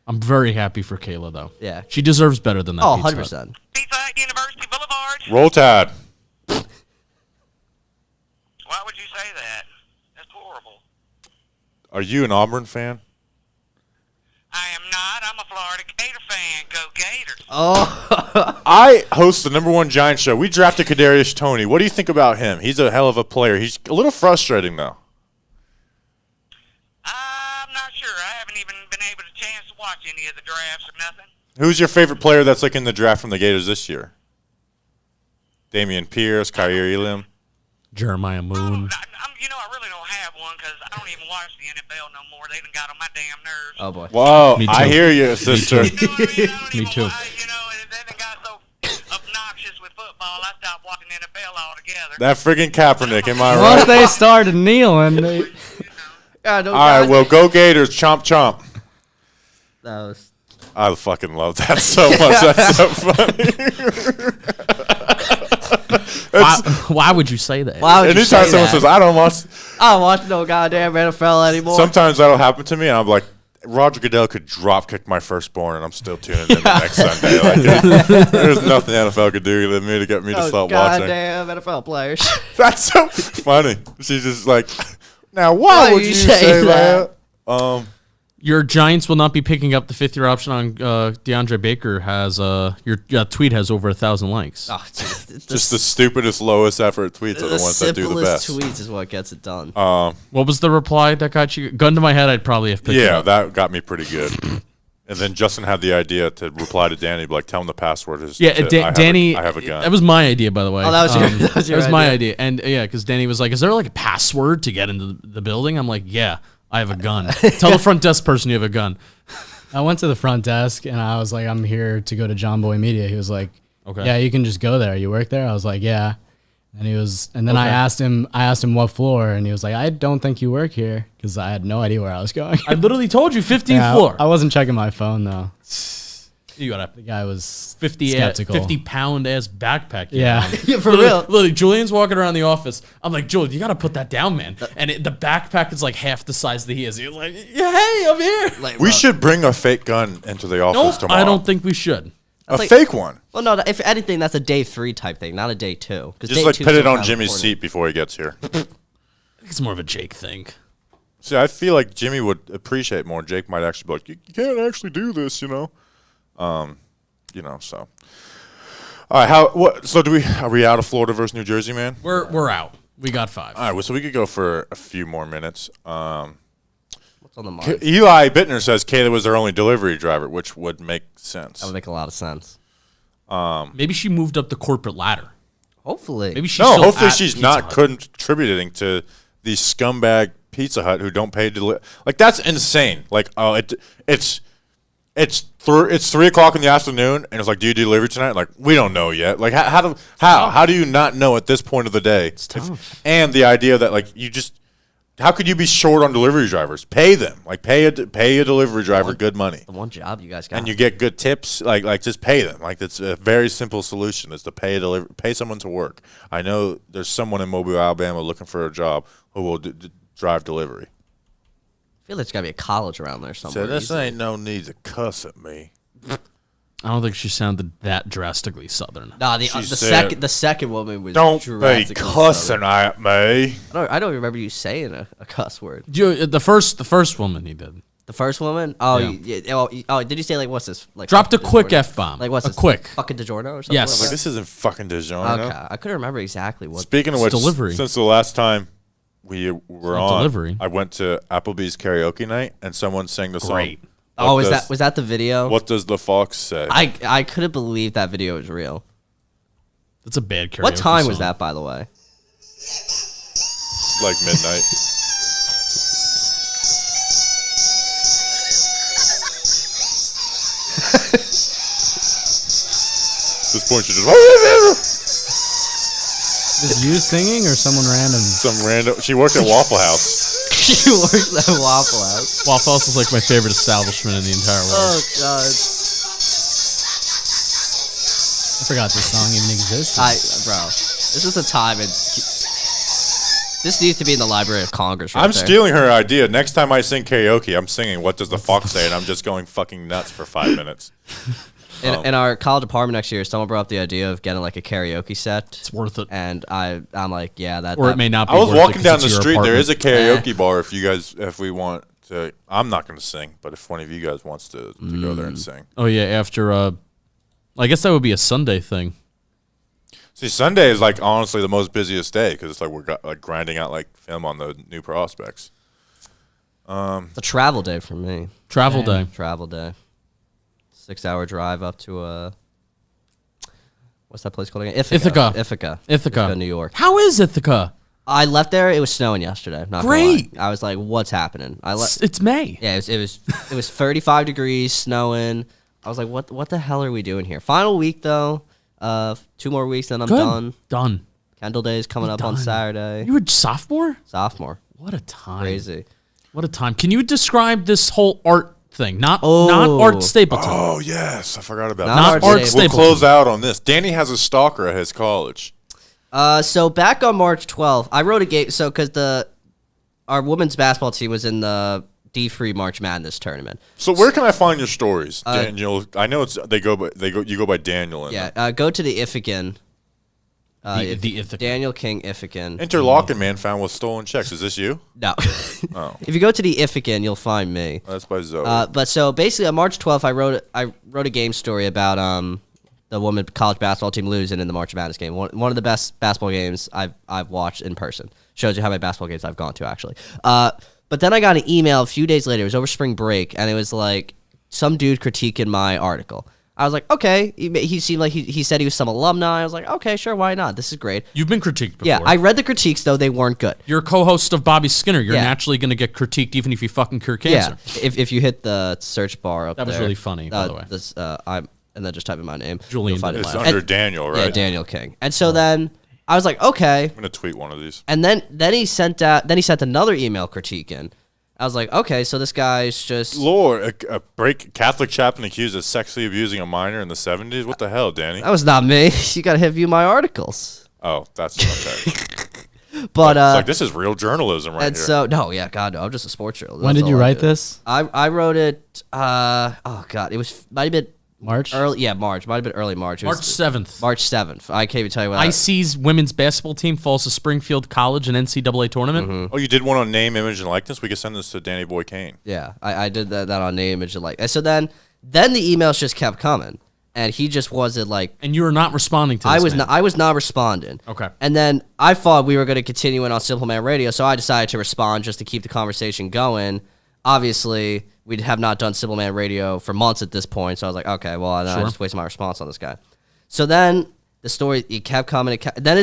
I'm very happy for Kayla though. Yeah. She deserves better than that. Oh, Pizza 100%. Hut. Pizza Hut, University Boulevard. Roll Tide. Why would you say that? That's horrible. Are you an Auburn fan? I am not. I'm a Florida Gator fan. Go Gators. Oh. I host the #1 Giant show. We drafted Kadarius Toney. What do you think about him? He's a hell of a player. He's a little frustrating though. I'm not sure. I haven't even been able to chance to watch any of the drafts or nothing. Who's your favorite player that's like in the draft from the Gators this year? Damian Pierce, Kyrie Elam. Jeremiah Moon. I really don't have one because I don't even watch the NFL no more. They done got on my damn nerves. Oh boy. Whoa, Me too. I hear you, sister. You know what I mean? I don't Me even too. They done got so obnoxious with football, I stopped watching NFL altogether. That friggin' Kaepernick, am I Once right? they started kneeling, they, Yeah, no, All right, well, go Gators, chomp chomp. that was. I fucking love that so much. That's so funny. Why would you say that? Why would you Anytime say someone that? says, I don't watch, I don't watch no goddamn NFL anymore. sometimes that'll happen to me, and I'm like, Roger Goodell could drop kick my firstborn, and I'm still tuning in the next Sunday. Like, there's nothing the NFL could do to me to get me to stop watching. Goddamn NFL players. That's so funny. She's just like, now why would you say that? Your Giants will not be picking up the 5th-year option on DeAndre Baker. Has your tweet has over 1,000 likes. Oh, dude, Just the stupidest, lowest effort tweets are the ones that do the best. tweets is what gets it done. What was the reply that got you? Gun to my head, I'd probably have picked it Yeah, up. that got me pretty good. And then Justin had the idea to reply to Danny, be like, tell him the password is. Yeah, Danny. I have a gun. That was my idea, by the way. Oh, that was your- that was your my idea. idea. And yeah, because Danny was like, "Is there like a password to get into the building?" I'm like, "Yeah, I have a gun." Tell the front desk person you have a gun. I went to the front desk and I was like, I'm here to go to Jomboy Media. He was like, Okay. yeah, you can just go there. You work there? I was like, yeah. And then I asked him what floor, and he was like, I don't think you work here, because I had no idea where I was going. I literally told you 15th Yeah, floor. I wasn't checking my phone though. You got The a guy was 50 skeptical. 50-pound ass backpack. you Yeah. know? Yeah, for Literally- real. Literally, Julian's walking around the office. I'm like, Julian, you got to put that down, man. And the backpack is like half the size that he is. He's like, yeah, hey, I'm here. Like, We bro. should bring a fake gun into the office Nope, tomorrow. I don't think we should. A like- fake one. Well, no. If anything, that's a day 3 type thing, not a day 2. Just like put it on Jimmy's seat before he gets here. I think it's more of a Jake thing. See, I feel like Jimmy would appreciate more. Jake might actually be like, you can't actually do this, you know? So. All right, so are we out of Florida versus New Jersey, man? We're out. We got 5. All right, well, so we could go for a few more minutes. What's on the mind? Eli Bittner says Kayla was their only delivery driver, which would make sense. That would make a lot of sense. Maybe she moved up the corporate ladder. Hopefully. Maybe she's No, still hopefully at she's Pizza not Hut. contributing to these scumbag Pizza Hut who don't pay like that's insane. Like, oh, it's 3 o'clock in the afternoon, and it's like, do you deliver tonight? Like, we don't know yet. Like, how do you not know at this point of the day? It's tough. And the idea that like how could you be short on delivery drivers? Pay them. Like, pay a delivery driver good money. the one job you guys got. And you get good tips, like just pay them. Like it's a very simple solution: is to pay someone to work. I know there's someone in Mobile, Alabama, looking for a job who will drive delivery. I feel like there's got to be a college around there somewhere. So this easily. ain't no need to cuss at me. I don't think she sounded that drastically southern. Nah, She said, the second woman was Don't be drastically cussing at me. I don't remember you saying a cuss word. The first woman he did. The first woman? Oh, Yeah. did you say like what's this? Like Dropped a fucking quick DiGiorno? F-bomb. Like what's a this? quick. Fucking DiGiorno or something? Yes. Like, this isn't fucking DiGiorno. Okay, I couldn't remember exactly what. Speaking of It's which, delivery. since the last time we were not on. delivery. I went to Applebee's karaoke night, and someone sang the Great. song. Oh, was that the video? What does the fox say? I couldn't believe that video was real. That's a bad karaoke What time was song. that, by the way? Like midnight. At this point, you just Is you singing or someone random? some random. She worked at Waffle House. She works at Waffle House. Waffle House is like my favorite establishment in the entire world. Oh god. I forgot this song even existed. Bro, this was a time and this needs to be in the Library of Congress. Right I'm there. stealing her idea. Next time I sing karaoke, I'm singing "What Does the Fox Say," and I'm just going fucking nuts for 5 minutes. In our college department next year, someone brought up the idea of getting like a karaoke set. It's worth it. And I'm like, yeah, that. Or that, it may not be. I was worth it walking 'cause down it's the your street. There is a apartment. karaoke bar if we want to. I'm not going to sing, but if one of you guys wants to go there and sing. Oh yeah, after. I guess that would be a Sunday thing. See, Sunday is like honestly the most busiest day because it's like we're like grinding out like film on the new prospects. It's a travel day for me. Travel day. Travel day. 6-hour drive up to what's that place called again? Ithaca, New York. How is Ithaca? I left there. It was snowing yesterday. Not gonna Great. lie. I was like, "What's happening?" It's May. Yeah, it was 35 degrees, snowing. I was like, "What the hell are we doing here?" Final week though. 2 more weeks, then I'm Good. done. Done. Kendall Day is coming up on done. Saturday. You were sophomore? Sophomore. What a time. Crazy. What a time. Can you describe this whole art thing? Not Oh. Art Stapleton. Oh yes, I forgot about Not that. Not Art Art We'll Stapleton. close out on this. Danny has a stalker at his college. So back on March 12th, I wrote a game. So because our women's basketball team was in the D3 March Madness tournament. So where can I find your stories, Daniel? I know you go by Daniel. Yeah, go to the Ithacan. The Ithaca. Daniel King Ithacan. Interlocking man found with stolen checks. Is this you? No. Oh. If you go to the Ithacan, you'll find me. That's by Zoe. But so basically, on March 12th, I wrote a game story about the women college basketball team losing in the March Madness game. One of the best basketball games I've watched in person. Shows you how many basketball games I've gone to actually. But then I got an email a few days later. It was over spring break, and it was like some dude critiquing my article. I was like, okay. He seemed like he said he was some alumni. I was like, okay, sure, why not? This is great. You've been critiqued before. Yeah, I read the critiques though; they weren't good. You're a co-host of Bobby Skinner. You're Yeah. naturally going to get critiqued even if you fucking cure cancer. Yeah, if you hit the search bar up That was there, really funny, by the way. And then just type in my name. Julian You'll find it it's live. under Daniel, right? Yeah, Daniel King. And so then I was like, okay. I'm gonna tweet one of these. And then he sent another email critiquing. I was like, okay, so this guy's just Lord, a Catholic chaplain accused of sexually abusing a minor in the 70s. What the hell, Danny? that was not me. You gotta view my articles. Oh, that's okay. But It's like this is real journalism right and here. so no, yeah, God, no, I'm just a sports journalist. When That's did you all I write do. this? I wrote it. Oh God, it might have been March? early. Yeah, March. Might have been early March. It was March 7th. March 7th. I can't even tell you what. IC's women's basketball team falls to Springfield College in NCAA tournament. Oh, you did one on name, image, and likeness? We could send this to Danny Boy Kane. Yeah, I did that on name, image, and like. And so then the emails just kept coming, and he just wasn't like. And you were not responding to this I was not responding. Okay. And then I thought we were going to continue it on Simple Man Radio, so I decided to respond just to keep the conversation going. Obviously, we have not done Simple Man Radio for months at this point, so I was like, okay, well, I just wasted my response on this guy. So then the story it kept coming. Then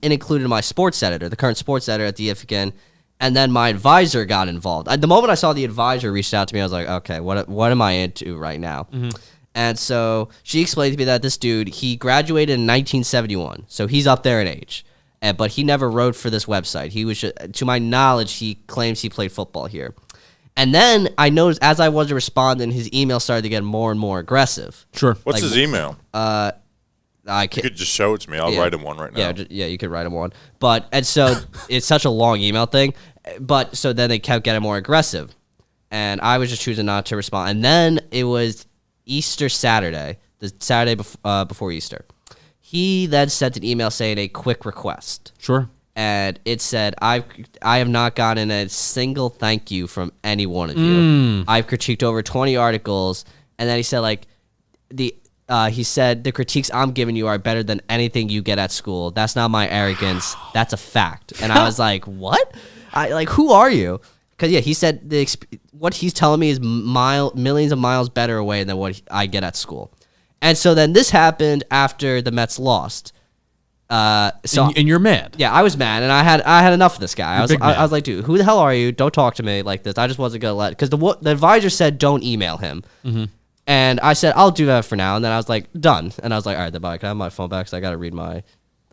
it included my sports editor, the current sports editor at the Ithacan, and then my advisor got involved. The moment I saw the advisor reached out to me, I was like, okay, what am I into right now? Mm-hmm. And so she explained to me that this dude, he graduated in 1971, so he's up there in age. But he never wrote for this website. He was, to my knowledge, he claims he played football here. And then I noticed as I wasn't responding, his email started to get more and more aggressive. Sure. What's his email? I You can't. could just show it to me. I'll Yeah. write him one right now. Yeah, you could write him one. And so it's such a long email thing. But so then they kept getting more aggressive. And I was just choosing not to respond. And then it was Easter Saturday, the Saturday before Easter. He then sent an email saying a quick request. Sure. And it said, I have not gotten a single thank you from any one of you. I've critiqued over 20 articles. And then he said, like, he said, the critiques I'm giving you are better than anything you get at school. That's not my arrogance. That's a fact. And I was like, what? Who are you? Because, yeah, he said what he's telling me is millions of miles better away than what I get at school. And so then this happened after the Mets lost. And you're mad. Yeah, I was mad, and I had enough of this guy. I was like, dude, who the hell are you? Don't talk to me like this. I just wasn't gonna because the advisor said don't email him, and I said I'll do that for now. And then I was like, done. And I was like, all right, then bye. Can I have my phone back? Because I got to read the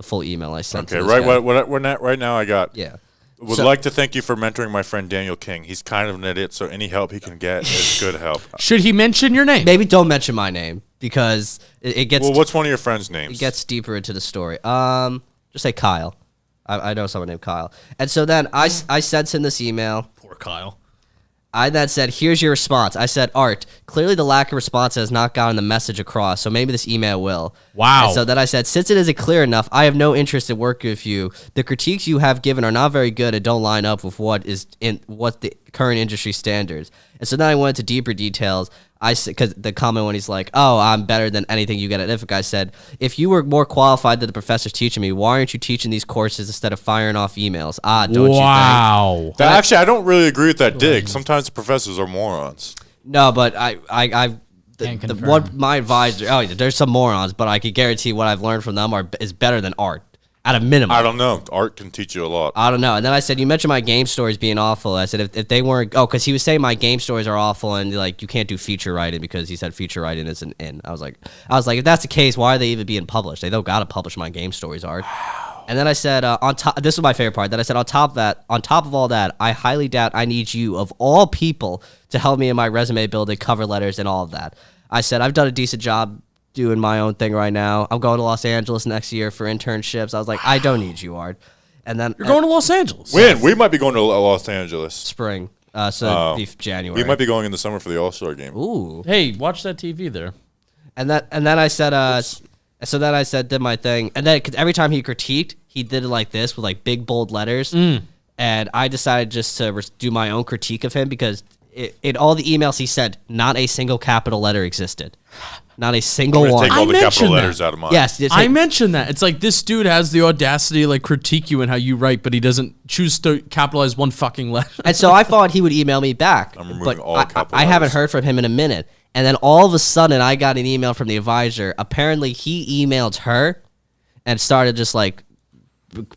full email I sent. Okay, to this guy. right now I got. Yeah. Would like to thank you for mentoring my friend Daniel King. He's kind of an idiot, so any help he can get is good help. Should he mention your name? Maybe don't mention my name because it gets. Well, what's one of your friends' names? It gets deeper into the story. Just say Kyle. I know someone named Kyle. And so then I sent him this email. Poor Kyle. I then said, here's your response. I said, Art, clearly the lack of response has not gotten the message across, so maybe this email will. Wow. And so then I said, since it isn't clear enough, I have no interest in working with you. The critiques you have given are not very good and don't line up with what the current industry standards. And so then I went into deeper details. I said, because the comment when he's like, oh, I'm better than anything you get at Ithaca, I said, if you were more qualified than the professor's teaching me, why aren't you teaching these courses instead of firing off emails? Don't you think? Actually, I don't really agree with that dig. Sometimes the professors are morons. No, but my advisor, there's some morons, but I can guarantee what I've learned from them is better than Art. At a minimum. I don't know. Art can teach you a lot. I don't know. And then I said, you mentioned my game stories being awful. I said, if they weren't, because he was saying my game stories are awful and like you can't do feature writing because he said feature writing isn't in. I was like, if that's the case, why are they even being published? They don't got to publish my game stories, Art. Wow. And then I said, on top, this was my favorite part. Then I said, on top of all that, I highly doubt I need you of all people to help me in my resume building, cover letters, and all of that. I said, I've done a decent job doing my own thing right now. I'm going to Los Angeles next year for internships. I was like, I don't need you, Art. And then you're going to Los Angeles. When? We might be going to Los Angeles. Spring. So it'd be January. We might be going in the summer for the All-Star game. Ooh. Hey, watch that TV there. And then I said, so then I said, did my thing. And then cause every time he critiqued, he did it like this with like big bold letters. And I decided just to do my own critique of him because in all the emails he sent, not a single capital letter existed. Not a single one. Take all the capital letters out of mine. Yes, I mentioned that. It's like this dude has the audacity to like critique you and how you write, but he doesn't choose to capitalize one fucking letter. And so I thought he would email me back. I'm removing all capital I haven't heard from him in a minute. And then all of a sudden, I got an email from the advisor. Apparently, he emailed her and started just like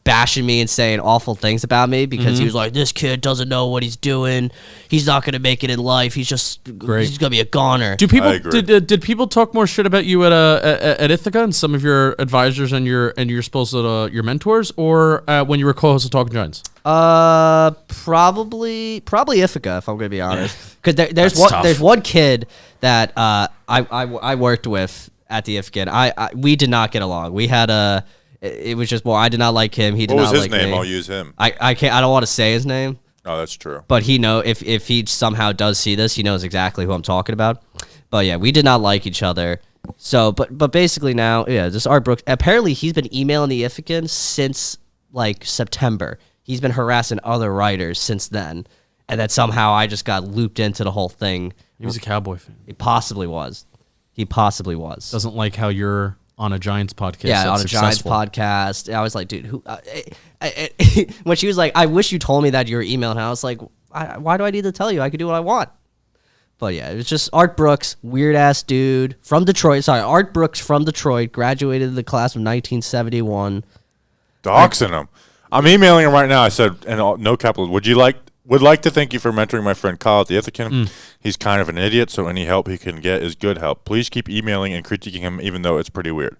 bashing me and saying awful things about me because he was like, this kid doesn't know what he's doing. He's not going to make it in life. He's going to be a goner. Do people did people talk more shit about you at Ithaca and some of your advisors and your supposed your mentors, or when you were co-host of Talking Giants? Probably Ithaca, if I'm going to be honest. Because there's one kid that I worked with at the Ithaca. And we did not get along. We had it was just more. I did not like him. He did not like me. What was his name? I'll use him. I can't. I don't want to say his name. Oh, that's true. But he know if he somehow does see this, he knows exactly who I'm talking about. But yeah, we did not like each other. So, but basically now, yeah, this Art Brooks. Apparently, he's been emailing the Ithacan since like September. He's been harassing other writers since then, and then somehow I just got looped into the whole thing. He was a Cowboy fan. He possibly was. Doesn't like how you're on a Giants podcast. Yeah, on a Giants podcast. I was like, dude, who? When she was like, I wish you told me that you were emailing. I was like, why do I need to tell you? I could do what I want. But yeah, it was just Art Brooks, weird ass dude from Detroit. Sorry, Art Brooks from Detroit, graduated in the class of 1971. Doxing him. I'm emailing him right now. I said, and no capital. Would like to thank you for mentoring my friend Kyle at the Ithacan. He's kind of an idiot, so any help he can get is good help. Please keep emailing and critiquing him, even though it's pretty weird.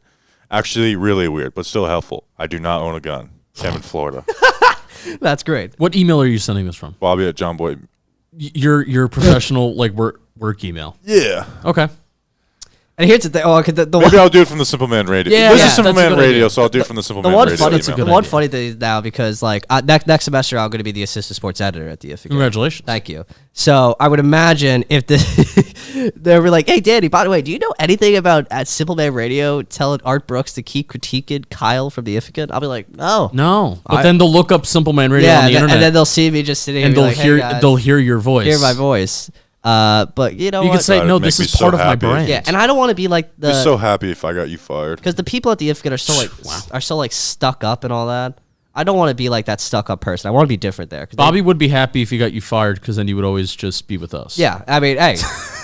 Actually, really weird, but still helpful. I do not own a gun. I'm in Florida. That's great. What email are you sending this from? Bobby at Jomboy. Your professional like work email. Yeah. Okay. And here's the thing. Maybe I'll do it from the Simple Man Radio. Yeah, this is Simple Man Radio, so I'll do it from the Simple Man Radio. The one funny thing is now, because like next semester I'm going to be the assistant sports editor at the Ithaca. Congratulations. Thank you. So I would imagine if they were like, hey, Danny, by the way, do you know anything about at Simple Man Radio telling Art Brooks to keep critiquing Kyle from the Ithaca? I'll be like, no. But then they'll look up Simple Man Radio on the internet. And then they'll see me just sitting and here. they'll hear your voice. Hear my voice. But you know You what? could say, God, no, it'd this make is me so part of my happy. brand. Yeah, and I don't want to be like I'd be so happy if I got you fired. because the people at the IFGIT are so like stuck up and all that. I don't want to be like that stuck up person. I want to be different there. Bobby would be happy if he got you fired because then you would always just be with us. Yeah, I mean, hey,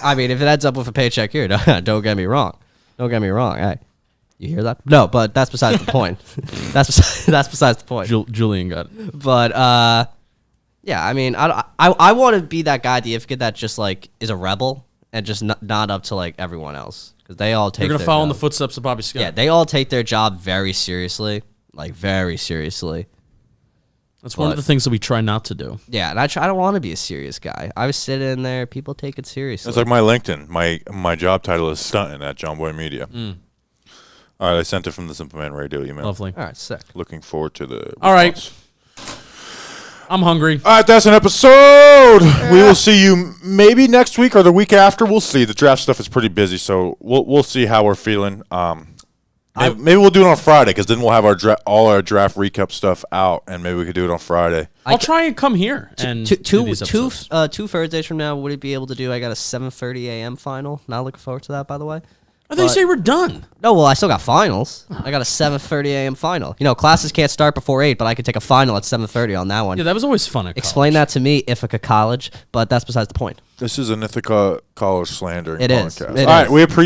I mean, if it ends up with a paycheck here, don't get me wrong. Don't get me wrong. Hey, you hear that? No, but that's besides the point. That's besides the point. Julian got it. But yeah, I mean, I want to be that guy at the IFGIT that just like is a rebel and just not up to like everyone else because they all take. You're gonna their follow in job. the footsteps of Bobby Scott. Yeah, they all take their job very seriously, like very seriously. That's one of the things that we try not to do. Yeah, and I don't want to be a serious guy. I was sitting in there, people take it seriously. It's like my LinkedIn. My job title is Stunt at Jomboy Media. All right, I sent it from the Simple Man Radio email. Lovely. All right, sick. Looking forward to the response. All right. I'm hungry. All right, that's an episode. We will see you maybe next week or the week after. We'll see. The draft stuff is pretty busy, so we'll see how we're feeling. Maybe we'll do it on Friday because then we'll have our all our draft recap stuff out, and maybe we could do it on Friday. I'll try and come here and do these episodes. Two Thursdays from now, would it be able to do? I got a 7:30 a.m. final. Not looking forward to that, by the way. I thought you say we're done. No, well, I still got finals. I got a 7:30 a.m. final. You know, classes can't start before 8, but I could take a final at 7:30 on that one. Yeah, that was always fun at Explain college. that to me, Ithaca College, but that's besides the point. This is an Ithaca College slander It is. podcast. It All right, is. we appreciate